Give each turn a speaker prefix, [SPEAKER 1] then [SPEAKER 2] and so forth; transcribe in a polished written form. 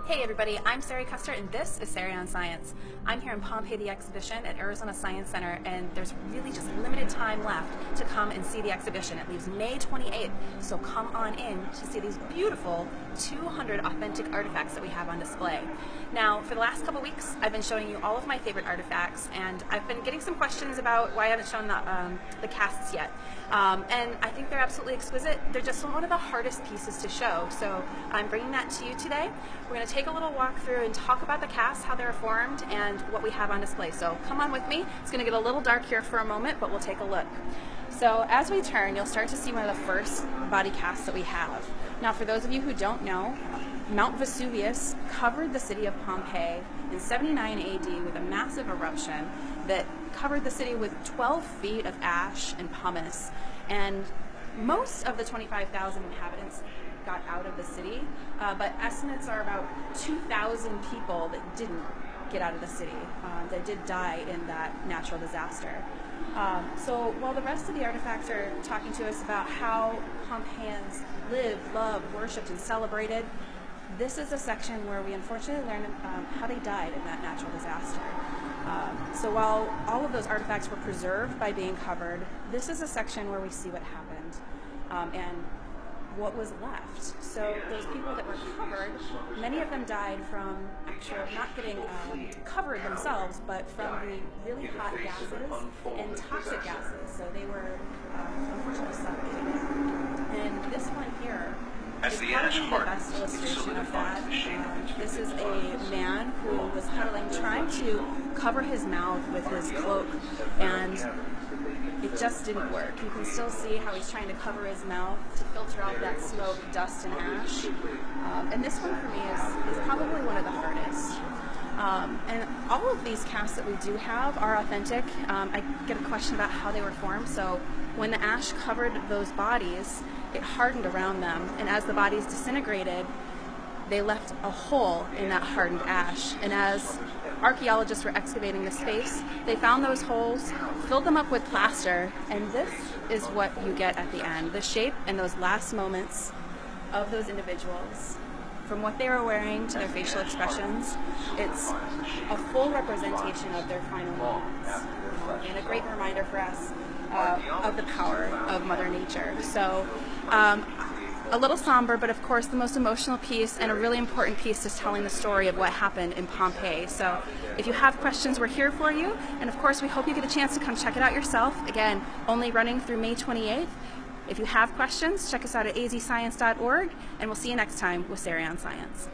[SPEAKER 1] Hey everybody, I'm Sari and this is Sari On Science. I'm here in Pompeii the exhibition at Arizona Science Center, and there's really just limited time left to come and see the exhibition. It leaves May 28th, so come on in to see these beautiful 200 authentic artifacts that we have on display. Now, for the last couple weeks, I've been showing you all of my favorite artifacts, and I've been getting some questions about why I haven't shown the casts yet. And I think they're absolutely exquisite. They're just one of the hardest pieces to show, so I'm bringing that to you today. We're going to take a little walk through and talk about the casts, how they're formed, and what we have on display. So come on with me. It's going to get a little dark here for a moment, but we'll take a look. So as we turn, you'll start to see one of the first body casts that we have. Now, for those of you who don't know, Mount Vesuvius covered the city of Pompeii in 79 AD with a massive eruption that covered the city with 12 feet of ash and pumice, and most of the 25,000 inhabitants got out of the city, but estimates are about 2,000 people that didn't get out of the city, that did die in that natural disaster. So while the rest of the artifacts are talking to us about how Pompeians lived, loved, worshipped, and celebrated, this is a section where we unfortunately learn how they died in that natural disaster. So while all of those artifacts were preserved by being covered, this is a section where we see what happened and what was left. So those people that were covered, many of them died from not getting covered themselves, but from the really hot gases and toxic gases. So they were unfortunately suffocated. And this one here is probably the best illustration of that. This is a man who was huddling, trying to cover his mouth with his cloak, and it just didn't work. You can still see how he's trying to cover his mouth to filter out that smoke, dust, and ash. And this one for me is probably one of the hardest. And all of these casts that we do have are authentic. I get a question about how they were formed. So when the ash covered those bodies, it hardened around them, and as the bodies disintegrated, they left a hole in that hardened ash. And as archaeologists were excavating the space, they found those holes, filled them up with plaster, and this is what you get at the end. The shape and those last moments of those individuals, from what they were wearing to their facial expressions, it's a full representation of their final moments, and a great reminder for us of the power of Mother Nature. So a little somber, but of course the most emotional piece and a really important piece is telling the story of what happened in Pompeii. So if you have questions, we're here for you, and of course we hope you get a chance to come check it out yourself. Again, only running through May 28th. If you have questions, check us out at azscience.org, and we'll see you next time with Sari On Science.